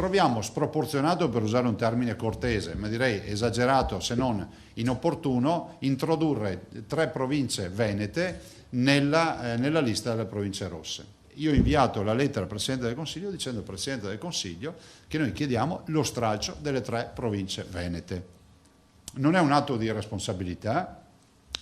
troviamo sproporzionato, per usare un termine cortese, ma direi esagerato se non inopportuno, introdurre 3 province venete nella lista delle province rosse. Io ho inviato la lettera al Presidente del Consiglio dicendo al Presidente del Consiglio che noi chiediamo lo stralcio delle 3 province venete. Non è un atto di responsabilità,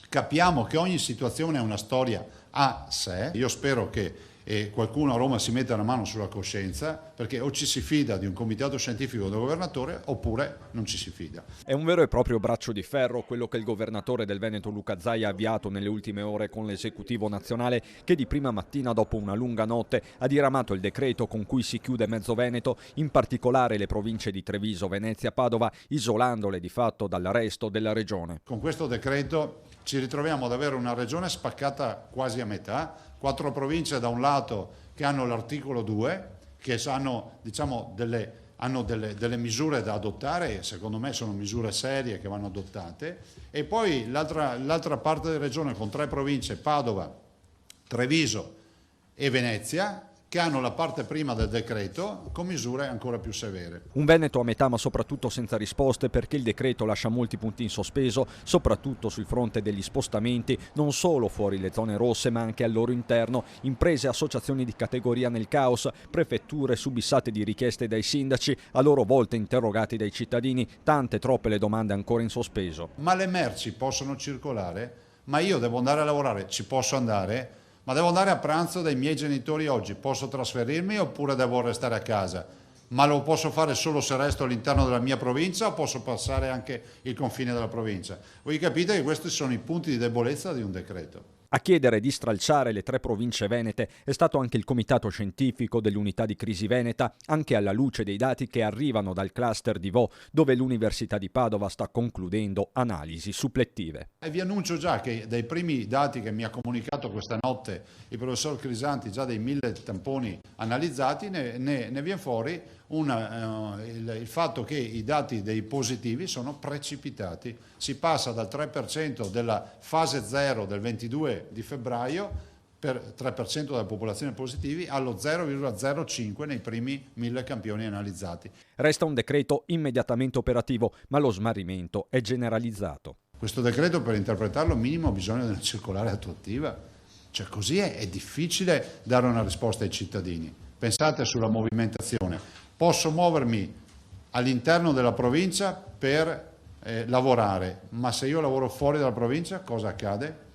capiamo che ogni situazione è una storia a sé. Io spero che qualcuno a Roma si metta la mano sulla coscienza, perché o ci si fida di un comitato scientifico del governatore oppure non ci si fida. È un vero e proprio braccio di ferro quello che il governatore del Veneto Luca Zaia ha avviato nelle ultime ore con l'esecutivo nazionale, che di prima mattina, dopo una lunga notte, ha diramato il decreto con cui si chiude mezzo Veneto, in particolare le province di Treviso, Venezia, Padova, isolandole di fatto dal resto della regione. Con questo decreto ci ritroviamo ad avere una regione spaccata quasi a metà, 4 province da un lato che hanno l'articolo 2, che hanno, diciamo, delle misure da adottare, e secondo me sono misure serie che vanno adottate, e poi l'altra parte della regione con 3 province, Padova, Treviso e Venezia, che hanno la parte prima del decreto con misure ancora più severe. Un Veneto a metà, ma soprattutto senza risposte, perché il decreto lascia molti punti in sospeso, soprattutto sul fronte degli spostamenti, non solo fuori le zone rosse ma anche al loro interno, imprese e associazioni di categoria nel caos, prefetture subissate di richieste dai sindaci, a loro volta interrogati dai cittadini, tante troppe le domande ancora in sospeso. Ma le merci possono circolare? Ma io devo andare a lavorare, ci posso andare? Ma devo andare a pranzo dai miei genitori oggi, posso trasferirmi oppure devo restare a casa? Ma lo posso fare solo se resto all'interno della mia provincia o posso passare anche il confine della provincia? Voi capite che questi sono i punti di debolezza di un decreto. A chiedere di stralciare le 3 province venete è stato anche il comitato scientifico dell'unità di crisi veneta, anche alla luce dei dati che arrivano dal cluster di Vo, dove l'Università di Padova sta concludendo analisi supplettive. E vi annuncio già che dai primi dati che mi ha comunicato questa notte il professor Crisanti, già dei 1000 tamponi analizzati, ne viene fuori il fatto che i dati dei positivi sono precipitati. Si passa dal 3% della fase 0 del 22 di febbraio, per 3% della popolazione positivi, allo 0,05 nei primi 1000 campioni analizzati. Resta un decreto immediatamente operativo, ma lo smarrimento è generalizzato. Questo decreto, per interpretarlo, minimo ha bisogno di una circolare attuativa. Cioè, così è difficile dare una risposta ai cittadini. Pensate sulla movimentazione. Posso muovermi all'interno della provincia per lavorare, ma se io lavoro fuori dalla provincia cosa accade?